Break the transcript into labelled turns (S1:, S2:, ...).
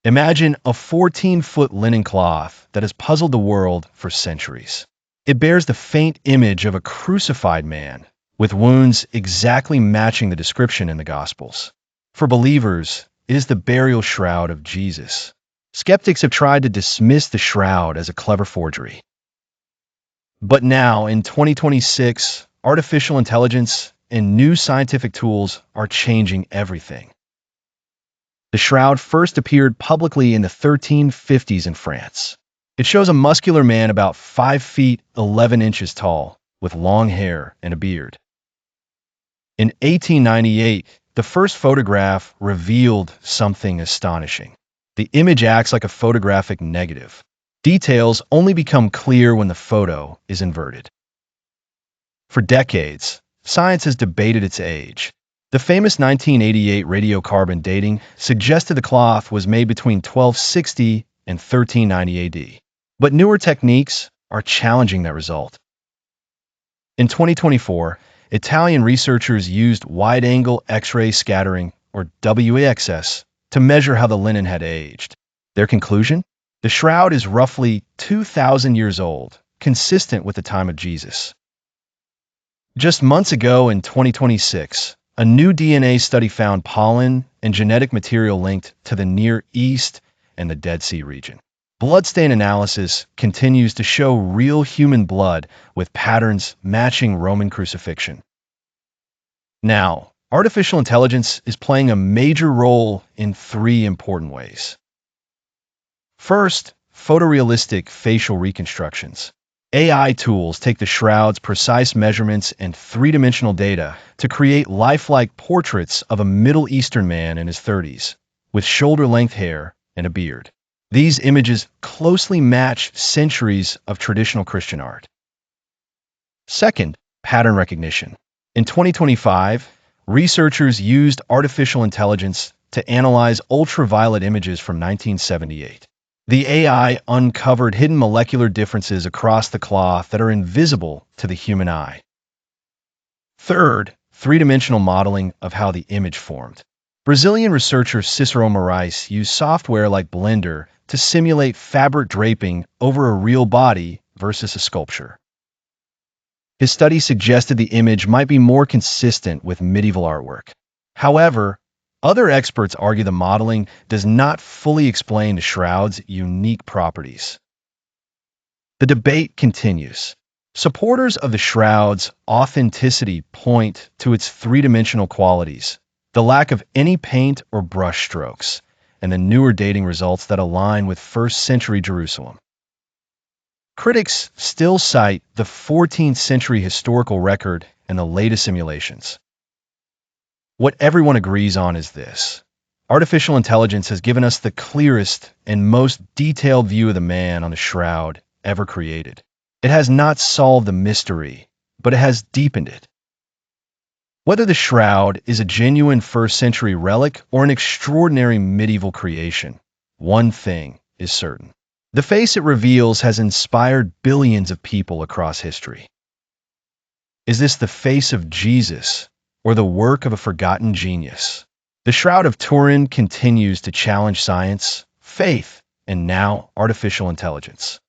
S1: Imagine a 14-foot linen cloth that has puzzled the world for centuries. It bears the faint image of a crucified man, with wounds exactly matching the description in the Gospels. For believers, it is the burial shroud of Jesus. Skeptics have tried to dismiss the shroud as a clever forgery. But now, in 2026, artificial intelligence and new scientific tools are changing everything. The shroud first appeared publicly in the 1350s in France. It shows a muscular man about 5 feet 11 inches tall, with long hair and a beard. In 1898, the first photograph revealed something astonishing. The image acts like a photographic negative. Details only become clear when the photo is inverted. For decades, science has debated its age. The famous 1988 radiocarbon dating suggested the cloth was made between 1260 and 1390 AD. But newer techniques are challenging that result. In 2024, Italian researchers used wide-angle X-ray scattering, or WAXS, to measure how the linen had aged. Their conclusion? The shroud is roughly 2,000 years old, consistent with the time of Jesus. Just months ago in 2026, a new DNA study found pollen and genetic material linked to the Near East and the Dead Sea region. Bloodstain analysis continues to show real human blood with patterns matching Roman crucifixion. Now, artificial intelligence is playing a major role in 3 important ways. First, photorealistic facial reconstructions. AI tools take the shroud's precise measurements and 3-dimensional data to create lifelike portraits of a Middle Eastern man in his 30s, with shoulder-length hair and a beard. These images closely match centuries of traditional Christian art. Second, pattern recognition. In 2025, researchers used artificial intelligence to analyze ultraviolet images from 1978. The AI uncovered hidden molecular differences across the cloth that are invisible to the human eye. Third, 3-dimensional modeling of how the image formed. Brazilian researcher Cicero Moraes used software like Blender to simulate fabric draping over a real body versus a sculpture. His study suggested the image might be more consistent with medieval artwork. However, other experts argue the modeling does not fully explain the shroud's unique properties. The debate continues. Supporters of the shroud's authenticity point to its 3-dimensional qualities, the lack of any paint or brush strokes, and the newer dating results that align with 1st century Jerusalem. Critics still cite the 14th century historical record and the latest simulations. What everyone agrees on is this. Artificial intelligence has given us the clearest and most detailed view of the man on the shroud ever created. It has not solved the mystery, but it has deepened it. Whether the shroud is a genuine 1st century relic or an extraordinary medieval creation, one thing is certain. The face it reveals has inspired billions of people across history. Is this the face of Jesus or the work of a forgotten genius? The Shroud of Turin continues to challenge science, faith, and now artificial intelligence.